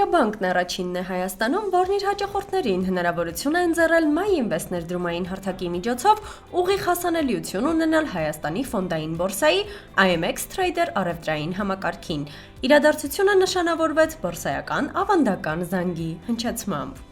Ամերիաբանկն առաջինն է Հայաստանում, որն իր հաճախորդներին հնարավորություն է ընձեռել MyInvest ներդրումային հարթակի միջոցով ուղիղ հասանելիություն ունենալ Հայաստանի ֆոնդային բորսայի IMX Trader առևտրային համակարգին։ Իրադարձությունը նշանավորվեց բորսայական ավանդական զանգի հնչեցմամբ։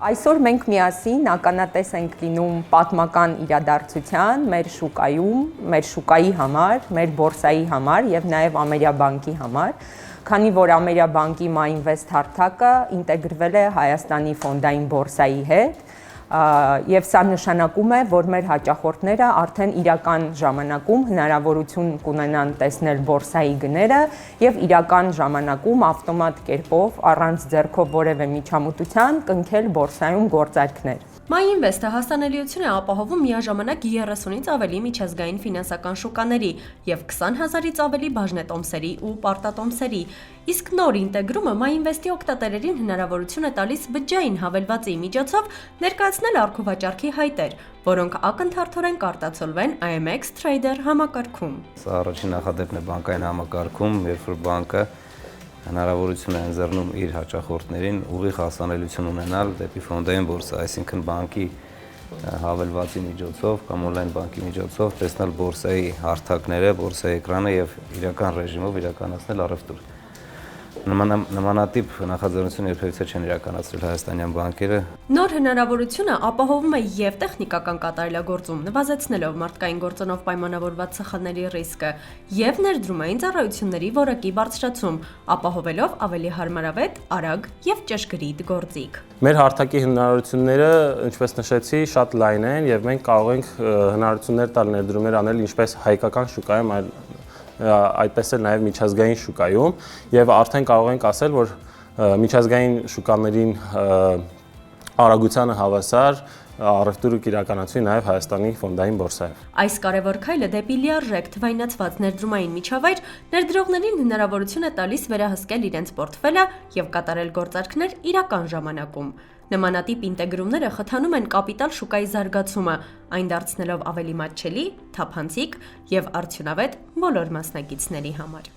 Այսօր մենք միասին ականատես ենք լինում պատմական իրադարձության մեր շուկայում, մեր շուկայի համար, մեր բորսայի համար եւ նաեւ Ամերիաբանկի համար, քանի որ Ամերիաբանկի MyInvest հարթակը ինտեգրվել է Հայաստանի ֆոնդային բորսայի հետ, եւ սա նշանակում է, որ մեր հաճախորդները արդեն իրական ժամանակում հնարավորություն կունենան տեսնել բորսայի գները եւ իրական ժամանակում ավտոմատ կերպով առանց ձեռքով որևէ միջամտության կնքել բորսայում գործարքներ։ MyInvest-ը հասանելիություն է ապահովում միաժամանակ 30-ից ավելի միջազգային ֆինանսական շուկաների եւ 20,000-ից ավելի բաժնետոմսերի ու պարտատոմսերի, իսկ նոր ինտեգրումը MyInvest-ի օգտատերերին հնարավորություն է տալիս բջջային հավելվածի միջոցով ներկայացնել առքուվաճառքի հայտեր, որոնք ակնթարթորեն կարտացոլվեն IMX Trader համակարգում։ Սա առաջին նախադեպն է բանկային համակարգում, երբ որ բանկը հնարավորություն է ընձեռնում իր հաճախորդներին ուղիղ հասանելիություն ունենալ դեպի ֆոնդային բորսա, այսինքն բանկի հավելվածի միջոցով կամ օնլայն բանկի միջոցով տեսնել բորսայի հարթակները, բորսայի էկրանը եւ իրական ռեժիմով իրականացնել առևտուր։ Նմանատիպ նախաձեռնություն երբևիցե չեն իրականացրել հայաստանյան բանկերը։ Նոր հնարավորությունը ապահովում է եւ տեխնիկական կատարելագործում, նվազեցնելով մարդկային գործոնով պայմանավորված սխալների ռիսկը, եւ ներդրումային ծառայությունների որակի բարձրացում, ապահովելով ավելի հարմարավետ, արագ եւ ճշգրիտ գործիք։ Մեր հարթակի հնարավորությունները, ինչպես նշեցի, շատ լայն են եւ մենք կարող ենք հնարավորություններ տալ ներդրումներ անել ինչպես հայկական շուկայում, այդպես էլ նաև միջազգային շուկայում եւ արդեն կարող ենք ասել, որ միջազգային շուկաներին արագությանը հավասար առևտուրը կիրականացվի նաև Հայաստանի ֆոնդային բորսայով։ Այս կարևոր քայլը դեպի լիարժեք թվայնացված ներդրումային միջավայր ներդրողներին հնարավորություն է տալիս վերահսկել իրենց պորտֆելը եւ կատարել գործարքներ իրական ժամանակում։ Նմանատիպ ինտեգրումները խթանում են կապիտալ շուկայի զարգացումը, այն դարձնելով ավելի մատչելի, թափանցիկ եւ արդյունավետ բոլոր մասնակիցների համար։